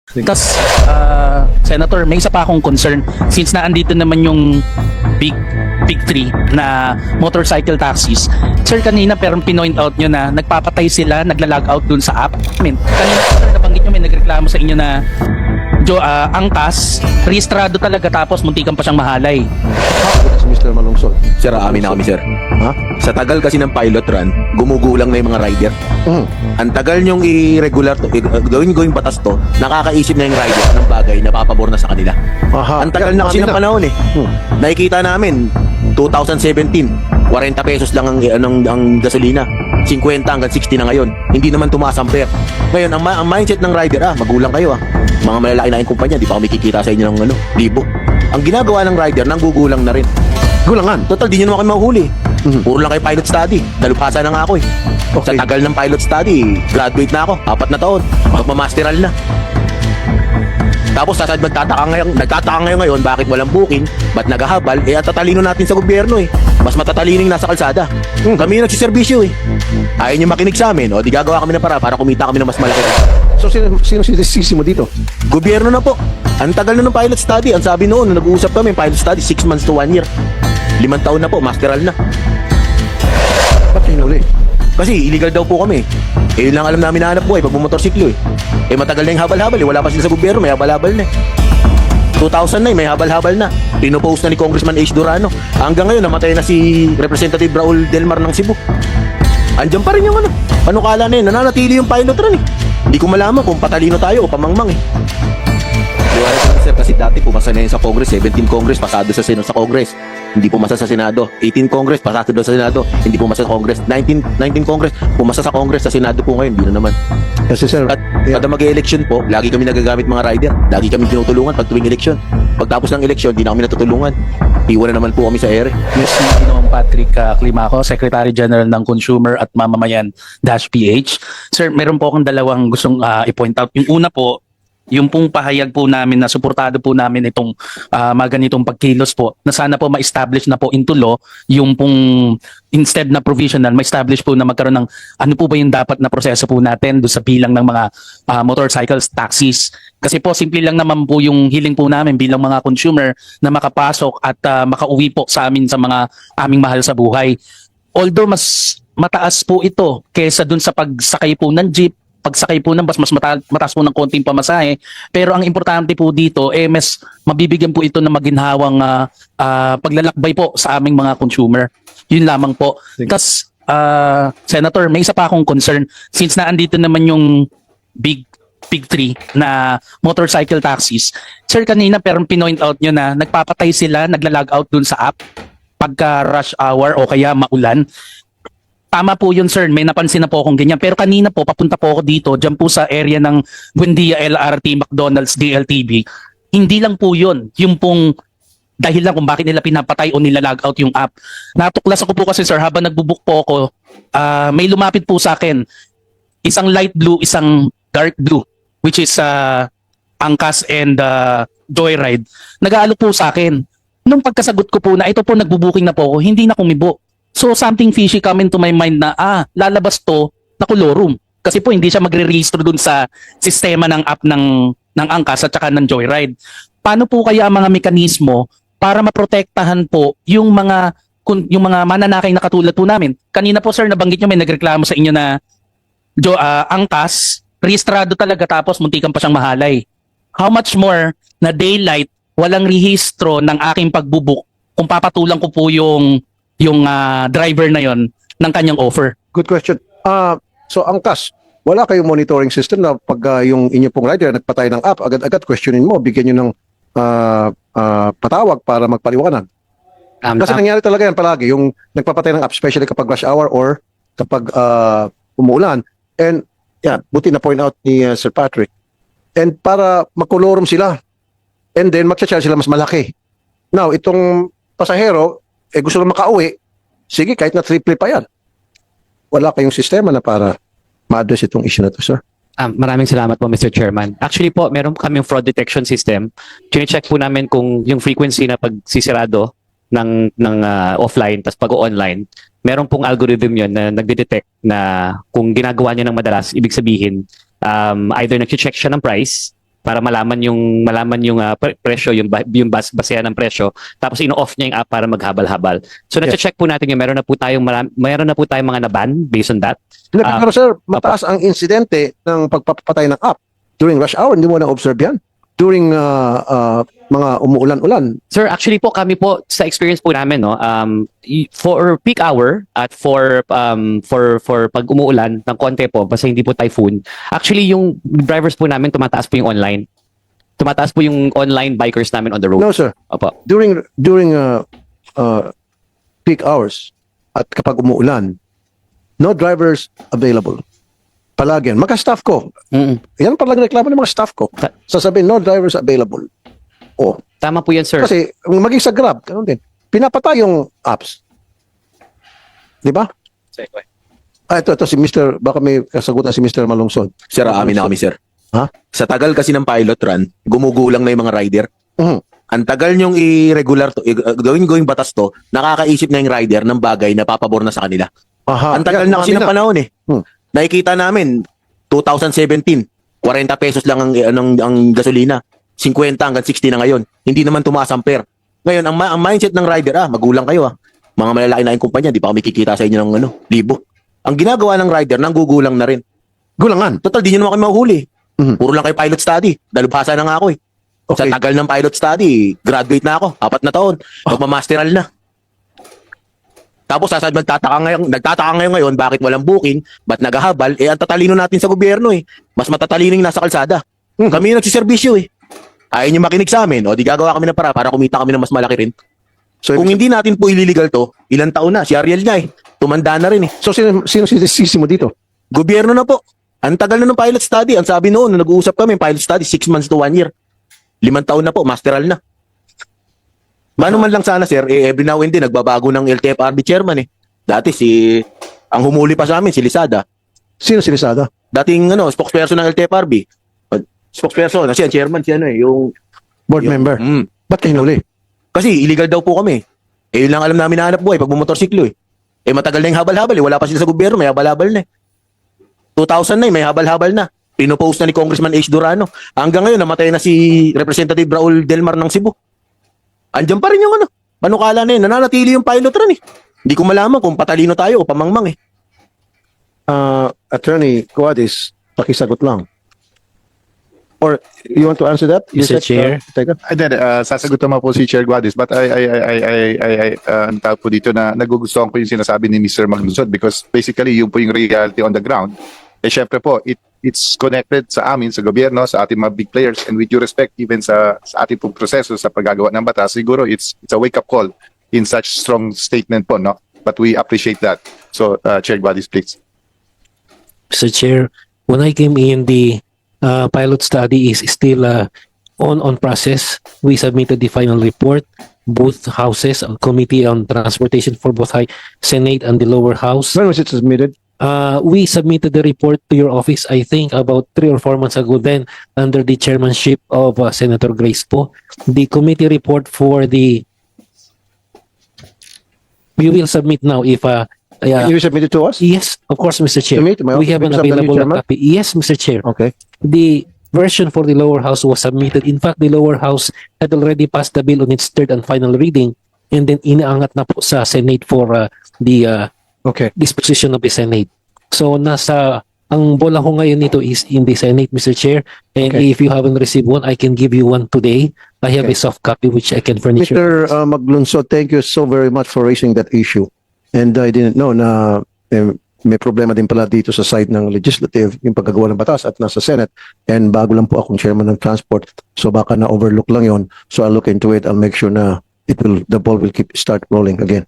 Tas, Senator, may isa pa akong concern. Since naandito naman yung big three na motorcycle taxis. Sir, kanina pero pinoint out nyo na nagpapatay sila, nagla-log out dun sa app. Kanina, sir, nabanggit nyo may nagreklamo sa inyo na angkas, rehistrado talaga tapos muntikan pa siyang mahalay. Si Mr. Malungsod. Sir, amin na kami, sir. Ha? Sa tagal kasi ng pilot run, gumugulang na yung mga rider. Mhm. Ang tagal nyong i-regular to, gawin batas to, nakakaisip na yung rider ng bagay na papabor na sa kanila. Aha. Ang tagal Yan, na kasi ng amin panahon eh. Hmm. Nakikita namin, 2017, 40 pesos lang ang gasolina. 50 hanggang 60 na ngayon. Hindi naman tumaas ang fare. Ngayon, ang mindset ng rider, magulang kayo Mga malalaki na yung kumpanya, di pa kami kikita sa inyo ng libo. Ang ginagawa ng rider, nanggugulang na rin. Gulangan. Total, di nyo naman kami mahuhuli. Mhm. Puro lang kayo pilot study. Dalupasa na nga ako eh. Sa Okay. tagal ng pilot study, graduate na ako. 4 na taon. Magmamasteral na. Tapos nagtataka ngayon bakit walang booking, ba't naghahabal, ang tatalino natin sa gobyerno eh. Mas matatalino yung nasa kalsada. Kami yung nagsiservisyo eh. Ayaw nyo makinig sa amin, di gagawa kami na para kumita kami ng mas malaki. So, sino sinisisi mo dito? Gobyerno na po. Ang tagal na ng pilot study. Ang sabi noon, nung nag-uusap kami, pilot study, 6 months to 1 year. 5 taon na po, masteral na. Ba't kayo huli? Kasi illegal daw po kami. Yun lang alam namin na hanap buhay pag bumotorsiklo eh. Matagal na yung habal-habal eh. Wala pa sila sa gobyerno, may habal-habal na eh. 2009, may habal-habal na. Pinopost na ni Congressman H. Durano. Hanggang ngayon, namatay na si Representative Raul Delmar ng Cebu. Andiyan pa rin yung Ano kala na yun? Nananatili yung pilot run eh. Hindi ko malaman kung patalino tayo o pamangmang eh. Diwala ko sir, kasi dati pumasa na yun sa Congress. 17 Congress, pasado sa Congress. Hindi pumasa sa Senado. 18 Congress, pasado sa Senado. Hindi pumasa sa Congress. 19 Congress, pumasa sa Congress. Sa Senado po ngayon, hindi na naman. Kasi sir, At kada mag-election po, lagi kami nagagamit mga rider. Lagi kami tinutulungan pag tuwing election. Pagtapos ng election, hindi na kami natutulungan. Iwan na naman po kami sa ere. Yes, si Ginoong Patrick Climaco, Secretary General ng Consumer at Mamamayan-PH. Sir, meron po akong dalawang gustong i-point out. Yung una po, yung pong pahayag po namin na suportado po namin itong mga ganitong pagkilos po na sana po ma-establish na po into law yung pong instead na provisional, ma-establish po na magkaroon ng ano po ba yung dapat na proseso po natin doon sa bilang ng mga motorcycles, taxis. Kasi po simple lang naman po yung hiling po namin bilang mga consumer na makapasok at makauwi po sa amin sa mga aming mahal sa buhay. Although mas mataas po ito kaysa doon sa pagsakay po ng jeep, pagsakay po ng bus, mas mataas po ng konting pamasahe. Pero ang importante po dito, mas mabibigyan po ito ng maginhawang paglalakbay po sa aming mga consumer. Yun lamang po. Tapos, Senator, may isa pa akong concern. Since naandito naman yung big three na motorcycle taxis. Sir, kanina pero pinoint out nyo na nagpapatay sila, nagla-log out dun sa app pagka rush hour o kaya maulan. Tama po yun, sir. May napansin na po akong ganyan. Pero kanina po, papunta po ako dito, dyan po sa area ng Buendia LRT, McDonald's, DLTV. Hindi lang po yun. Yung pong dahil lang kung bakit nila pinapatay o nila-log out yung app. Natuklas ako po kasi, sir, habang nagbubook po ako, may lumapit po sa akin. Isang light blue, isang dark blue, which is Angkas and Joyride. Nag-aalok po sa akin. Nung pagkasagot ko po na ito po nagbubuking na po ako, hindi na kumibo. So something fishy come into my mind na lalabas to na kolorum. Kasi po hindi siya magre-register dun sa sistema ng app ng Angkas at saka ng Joyride. Paano po kaya ang mga mekanismo para maprotektahan po yung mga mananakay na katulad po namin? Kanina po, sir, nabanggit nyo may nagreklamo sa inyo na Angkas, rehistrado talaga tapos muntikan pa siyang mahalay. How much more na daylight, walang rehistro ng aking pagbubuk kung papatulang ko po yung driver na yon ng kanyang offer. good question. So, Angkas, wala kayong monitoring system na pag yung inyo pong rider nagpatay ng app, agad-agad questionin mo, bigyan nyo ng patawag para magpaliwanag. Kasi nangyari talaga yan palagi, yung nagpapatay ng app, especially kapag rush hour or kapag umuulan. And, buti na point out ni Sir Patrick. And para magkolorum sila, and then magcha-charge sila mas malaki. Now, itong pasahero, gusto na makauwi, sige, kahit na triple pa yan. Wala kayong sistema na para ma-address itong issue na to, sir. Maraming salamat po, Mr. Chairman. Actually po, meron kaming fraud detection system. Chine-check po namin kung yung frequency na pagsisirado ng offline tas pag-online, meron pong algorithm yun na nagde-detect na kung ginagawa niya ng madalas, ibig sabihin, either nag-check siya ng price para malaman yung presyo, yung basehan ng presyo, tapos ino-off niya yung app para maghabal-habal. So na-check po natin yung meron na po tayong mga na-ban based on that. Hindi, pero sir, mataas ang insidente ng pagpapatay ng app during rush hour. Hindi mo na-observe yan? During mga umuulan-ulan. Sir, actually po kami po sa experience po namin no, for peak hour at for pag umuulan ng konti po basta hindi po typhoon. Actually yung drivers po namin tumataas po yung online. Tumataas po yung online bikers namin on the road. No, sir. Opo. During peak hours at kapag umuulan, no drivers available. Palagi yan. Magka-staff ko. Yan palagi reklamo ng mga staff ko. Sasabihin, no drivers available. Oh. Tama po yan, sir. Kasi maging sa Grab, ganun din. Pinapatay yung apps. Di ba? Ito si Mr. Baka may kasagutan si Mr. Malungsod. Sir, amin na kami, sir. Ha? Sa tagal kasi ng pilot run, gumugulang na yung mga rider. Mhm. Ang tagal nyong i-regular to, gawing batas to, nakakaisip na yung rider ng bagay na papabor na sa kanila. Aha. Ang tagal Yan, na kasi ng panahon eh. Nakikita namin, 2017, 40 pesos lang ang gasolina. 50 hanggang 60 na ngayon. Hindi naman tumaas ang fare. Ngayon, ang mindset ng rider, magulang kayo Mga malalaki na yung kumpanya, di pa kami kikita sa inyo ng libo. Ang ginagawa ng rider, nanggugulang na rin. Gulangan. Total, di nyo naman kayo mahuhuli. Mhm. Puro lang kayo pilot study. Dalubhasa na nga ako eh. Okay. Sa tagal ng pilot study, graduate na ako. 4 na taon. Magmamasteral na. Tapos nagtataka ngayon bakit walang booking, ba't naghahabal, ang tatalino natin sa gobyerno eh. Mas matatalino yung nasa kalsada. Kami yung nagsiservisyo eh. Ayaw nyo makinig sa amin, di gagawa kami ng para kumita kami ng mas malaki rin. So, Kung hindi natin po ililigal to, ilang taon na, si Ariel nga eh. Tumanda na rin eh. so sino sinisisi mo dito? Gobyerno na po. Ang tagal na ng pilot study. Ang sabi noon, nung nag-uusap kami, pilot study, 6 months to 1 year. 5 taon na po, masteral na. Mano man lang sana sir, every now and then nagbabago ng LTFRB chairman eh. Dati ang humuli pa sa amin si Lisada. Sino si Lisada? Dating spokesperson ng LTFRB. Spokesperson, kasi ang chairman yung Board member. Ba't kayo hinuli? Kasi illegal daw po kami. Yun lang alam namin na hanap buhay pag bumotorsiklo eh. Matagal na yung habal-habal eh. Wala pa sila sa gobyerno, may habal-habal na eh. 2009 may habal-habal na. Pinopost na ni Congressman H. Durano. Hanggang ngayon namatay na si Representative Raul Delmar ng Cebu. Andiyan pa rin yung panukala na yun. Nananatili yung pilot run eh. Hindi ko malaman kung patalino tayo o pamangmang eh. Attorney Cuadis, pakisagot lang. Or you want to answer that? You Mr. Chair? Teka. Sasagot naman po si Chair Guadis, but ang tawag po dito na nagugustuhan ko yung sinasabi ni Mr. Maglusod because basically yun po yung reality on the ground. Syempre po, it's connected sa amin, sa gobyerno, sa ating mga big players, and with due respect even sa ating pong proseso sa paggagawa ng batas, siguro it's a wake-up call in such strong statement po, no? But we appreciate that. So, Chair Guadis, please. Mr. Chair, when I came in, the pilot study is still on process. We submitted the final report. Both houses, Committee on Transportation for both High Senate and the lower house. When was it submitted? We submitted the report to your office, I think, about 3 or 4 months ago then, under the chairmanship of Senator Grace Po. The committee report for the... We will submit now if... You submitted to us? Yes, of course, Mr. Chair. To me, to my We office, have an because I'm the new available chairman? copy. Yes, Mr. Chair. Okay. The version for the lower house was submitted. In fact, the lower house had already passed the bill on its third and final reading, and then inaangat na po sa Senate for the Okay. disposition of the Senate. So ang bola ko ngayon nito is in the Senate, Mr. Chair, and Okay. if you haven't received one, I can give you one today. I have Okay. a soft copy which I can furnish you. Mr. Maglunsod, thank you so very much for raising that issue. And I didn't know na may problema din pala dito sa side ng legislative, yung paggagawa ng batas at nasa Senate. And bago lang po akong chairman ng transport, so baka na-overlook lang yon. So I'll look into it. I'll make sure na the ball will start rolling again.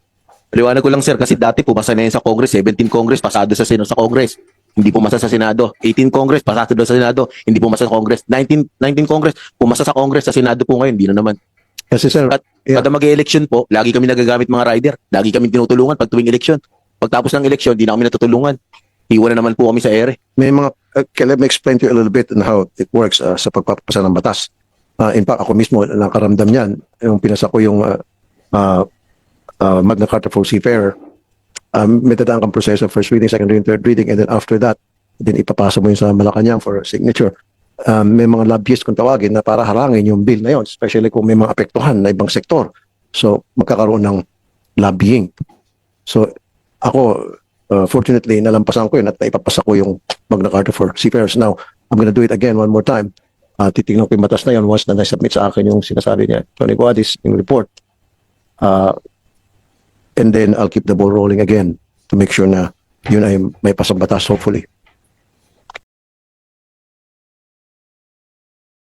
Liwanag ko lang sir, kasi dati pumasa na yun sa Congress, 17 Congress, pasado sa Congress. Hindi pumasa sa Senado. 18 Congress, pasado sa Senado. Hindi pumasa sa Congress. 19 Congress, pumasa sa Congress, sa Senado po ngayon, hindi na naman. Kasi sir, yeah. Kada mag-election po, lagi kami nagagamit mga rider. Lagi kami tinutulungan pag tuwing election. Pagtapos ng election, di na kami natutulungan. Iwan na naman po kami sa ere. may mga, let me explain to you a little bit on how it works sa pagpapasa ng batas. In fact, ako mismo, nakaramdam yan. Yung pinasa ko yung Magna Carta for Seafarer, may dadaan kang proseso, first reading, second reading, third reading, and then after that, then ipapasa mo yun sa Malacanang for signature. may mga lobbyist kung tawagin na para harangin yung bill na yon, especially kung may mga apektuhan na ibang sektor. So, magkakaroon ng lobbying. So, ako, fortunately, nalampasan ko yun at naipapasa ko yung Magna Carta for seafarers. Now, I'm gonna do it again one more time. Titignan ko yung batas na yun once na na-submit sa akin yung sinasabi niya, Tony Guadis, yung report. And then, I'll keep the ball rolling again to make sure na yun ay may pasang batas, hopefully.